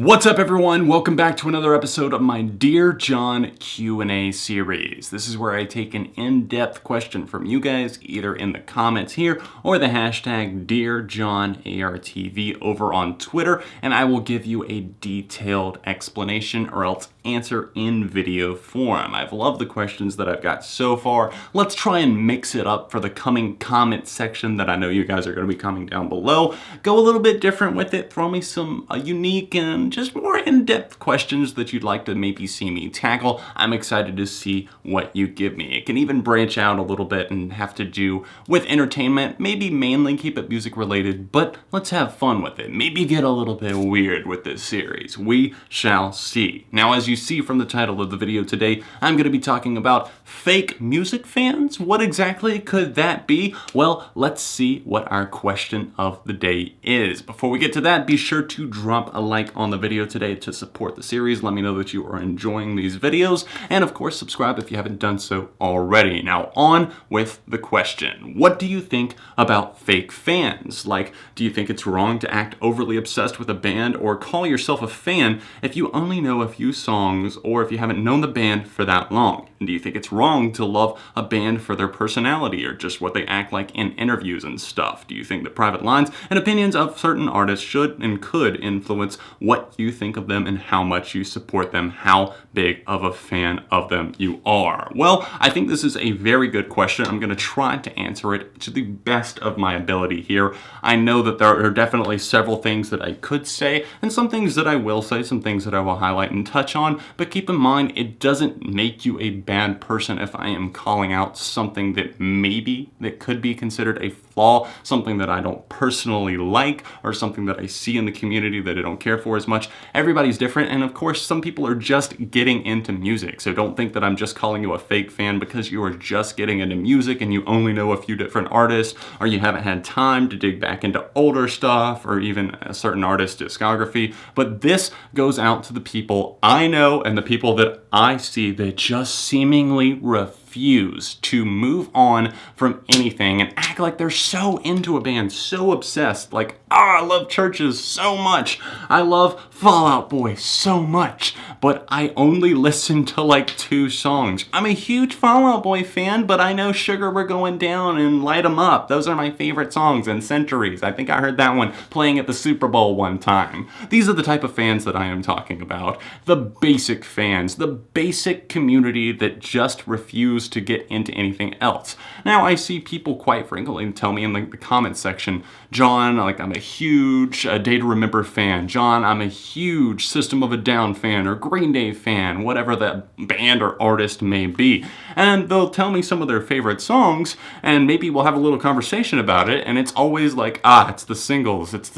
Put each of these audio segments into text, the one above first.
What's up, everyone? Welcome back to another episode of my Dear Jon Q&A series. This is where I take an in-depth question from you guys, either in the comments here or the hashtag Dear Jon ARTV over on Twitter, and I will give you a detailed explanation or else answer in video form. I've loved the questions that I've got so far. Let's try and mix it up for the coming comment section that I know you guys are going to be coming down below. Go a little bit different with it. Throw me some unique and just more in-depth questions that you'd like to maybe see me tackle. I'm excited to see what you give me. It can even branch out a little bit and have to do with entertainment, maybe mainly keep it music related, but let's have fun with it. Maybe get a little bit weird with this series. We shall see. Now, as you see from the title of the video today, I'm going to be talking about fake music fans. What exactly could that be? Well, let's see what our question of the day is. Before we get to that, be sure to drop a like on the video today to support the series. Let me know that you are enjoying these videos, and of course subscribe if you haven't done so already. Now on with the question. What do you think about fake fans? Like, do you think it's wrong to act overly obsessed with a band or call yourself a fan if you only know a few songs or if you haven't known the band for that long? And do you think it's wrong to love a band for their personality or just what they act like in interviews and stuff? Do you think that private lines and opinions of certain artists should and could influence what you think of them and how much you support them, how big of a fan of them you are? Well, I think this is a very good question. I'm going to try to answer it to the best of my ability here. I know that there are definitely several things that I could say and some things that I will say, some things that I will highlight and touch on, but keep in mind it doesn't make you a bad person if I am calling out something that could be considered a flaw, something that I don't personally like, or something that I see in the community that I don't care for as much. Everybody's different, and of course some people are just getting into music, so don't think that I'm just calling you a fake fan because you are just getting into music and you only know a few different artists, or you haven't had time to dig back into older stuff or even a certain artist's discography. But this goes out to the people I know and the people that I see that just seemingly refuse to move on from anything and act like they're so into a band, so obsessed, like, I love Churches so much, I love Fall Out Boy so much, but I only listen to like 2 songs. I'm a huge Fall Out Boy fan, but I know Sugar We're Going Down and Light 'Em Up. Those are my favorite songs, and Centuries. I think I heard that one playing at the Super Bowl one time. These are the type of fans that I am talking about. The basic fans, the basic community that just refuse to get into anything else. Now, I see people quite frequently tell me in the comments section, Jon, like, I'm a huge Day to Remember fan. Jon, I'm a huge System of a Down fan or Green Day fan, whatever that band or artist may be. And they'll tell me some of their favorite songs, and maybe we'll have a little conversation about it, and it's always like, it's the singles, it's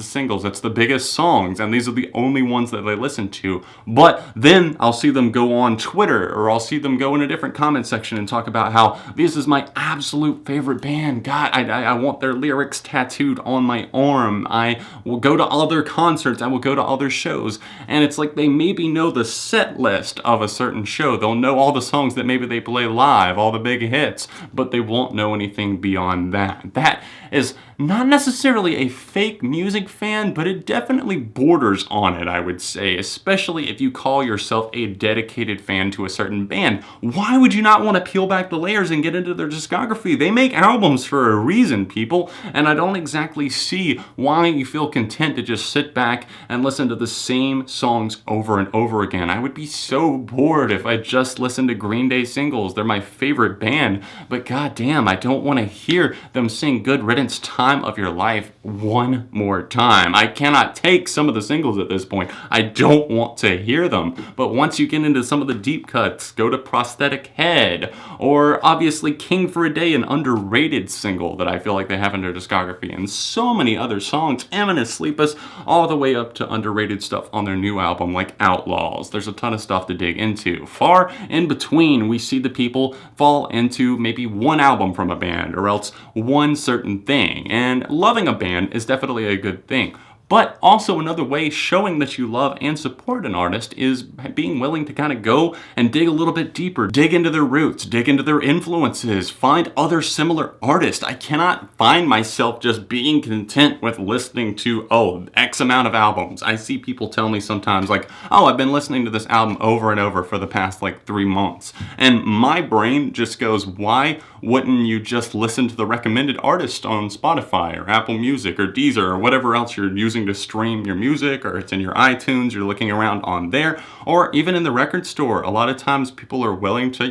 the biggest songs, and these are the only ones that they listen to. But then I'll see them go on Twitter, or I'll see them go in a different comment section and talk about how this is my absolute favorite band. God, I want their lyrics tattooed on my arm. I will go to other concerts. I will go to other shows. And it's like they maybe know the set list of a certain show. They'll know all the songs that maybe they play live, all the big hits, but they won't know anything beyond that. That is not necessarily a fake music fan, but it definitely borders on it, I would say, especially if you call yourself a dedicated fan to a certain band. Why would you not want to peel back the layers and get into their discography? They make albums for a reason, people, and I don't exactly see why you feel content to just sit back and listen to the same songs over and over again. I would be so bored if I just listened to Green Day singles. They're my favorite band, but goddamn, I don't want to hear them sing Good Riddance, Time of Your Life one more time. I cannot take some of the singles at this point. I don't want to hear them. But once you get into some of the deep cuts, go to Prosthetic Head, or obviously King for a Day, an underrated single that I feel like they have in their discography, and so many other songs, Amina Sleepus, all the way up to underrated stuff on their new album like Outlaws. There's a ton of stuff to dig into. Far in between, we see the people fall into maybe one album from a band or else one certain thing. And loving a band is definitely a good thing. But also another way showing that you love and support an artist is being willing to kind of go and dig a little bit deeper, dig into their roots, dig into their influences, find other similar artists. I cannot find myself just being content with listening to, X amount of albums. I see people tell me sometimes like, I've been listening to this album over and over for the past like 3 months. And my brain just goes, why wouldn't you just listen to the recommended artist on Spotify or Apple Music or Deezer or whatever else you're using to stream your music, or it's in your iTunes, you're looking around on there, or even in the record store. A lot of times people are willing to,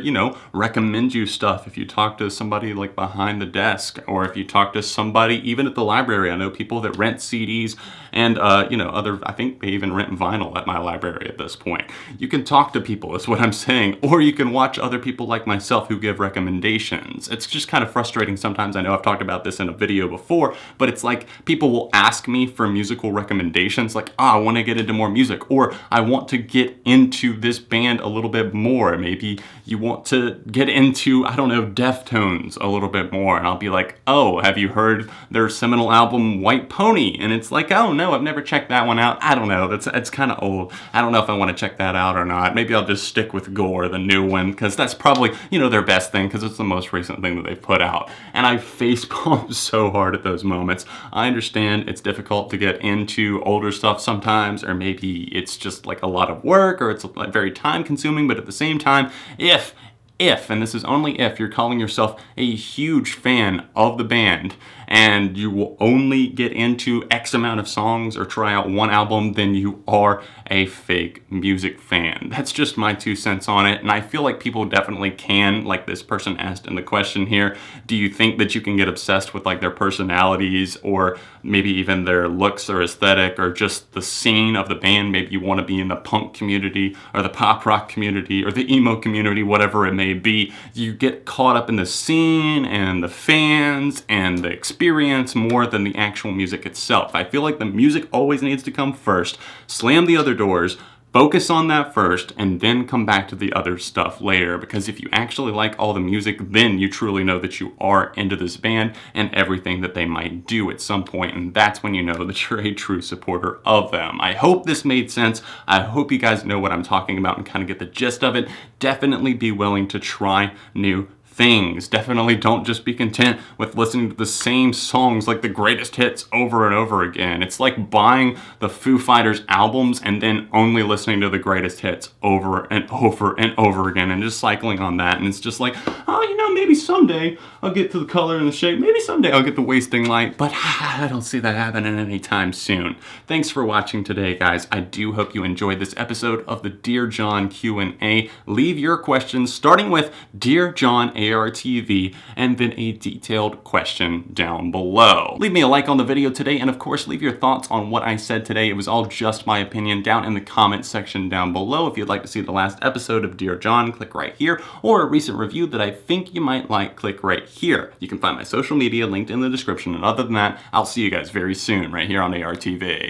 recommend you stuff if you talk to somebody like behind the desk, or if you talk to somebody even at the library. I know people that rent CDs and, I think they even rent vinyl at my library at this point. You can talk to people, is what I'm saying, or you can watch other people like myself who give recommendations. It's just kind of frustrating sometimes. I know I've talked about this in a video before, but it's like people will ask me for musical recommendations, like, I want to get into more music, or I want to get into this band a little bit more. Maybe you want to get into, Deftones a little bit more, and I'll be like, have you heard their seminal album White Pony? And it's like, no, I've never checked that one out. I don't know, it's kind of old. I don't know if I want to check that out or not. Maybe I'll just stick with Gore, the new one, because that's probably, their best thing, because it's the most recent thing that they've put out. And I facepalm so hard at those moments. I understand it's difficult to get into older stuff sometimes, or maybe it's just like a lot of work, or it's like very time consuming, but at the same time, if, and this is only if, you're calling yourself a huge fan of the band and you will only get into X amount of songs or try out one album, then you are a fake music fan. That's just my 2 cents on it, and I feel like people definitely can, like this person asked in the question here, do you think that you can get obsessed with like their personalities, or maybe even their looks or aesthetic, or just the scene of the band? Maybe you want to be in the punk community or the pop rock community or the emo community, whatever it may be. You get caught up in the scene and the fans and the experience more than the actual music itself. I feel like the music always needs to come first. Slam the other doors, focus on that first, and then come back to the other stuff later, because if you actually like all the music, then you truly know that you are into this band and everything that they might do at some point, and that's when you know that you're a true supporter of them. I hope this made sense. I hope you guys know what I'm talking about and kind of get the gist of it. Definitely be willing to try new things. Definitely don't just be content with listening to the same songs, like the greatest hits, over and over again. It's like buying the Foo Fighters albums and then only listening to the greatest hits over and over and over again, and just cycling on that. And it's just like, maybe someday I'll get to the color and the shape. Maybe someday I'll get the wasting light, but I don't see that happening anytime soon. Thanks for watching today, guys. I do hope you enjoyed this episode of the Dear Jon Q&A. Leave your questions, starting with Dear Jon ARTV, and then a detailed question down below. Leave me a like on the video today, and of course, leave your thoughts on what I said today. It was all just my opinion down in the comment section down below. If you'd like to see the last episode of Dear Jon, click right here, or a recent review that I think you might like, click right here. You can find my social media linked in the description, and other than that, I'll see you guys very soon right here on ARTV.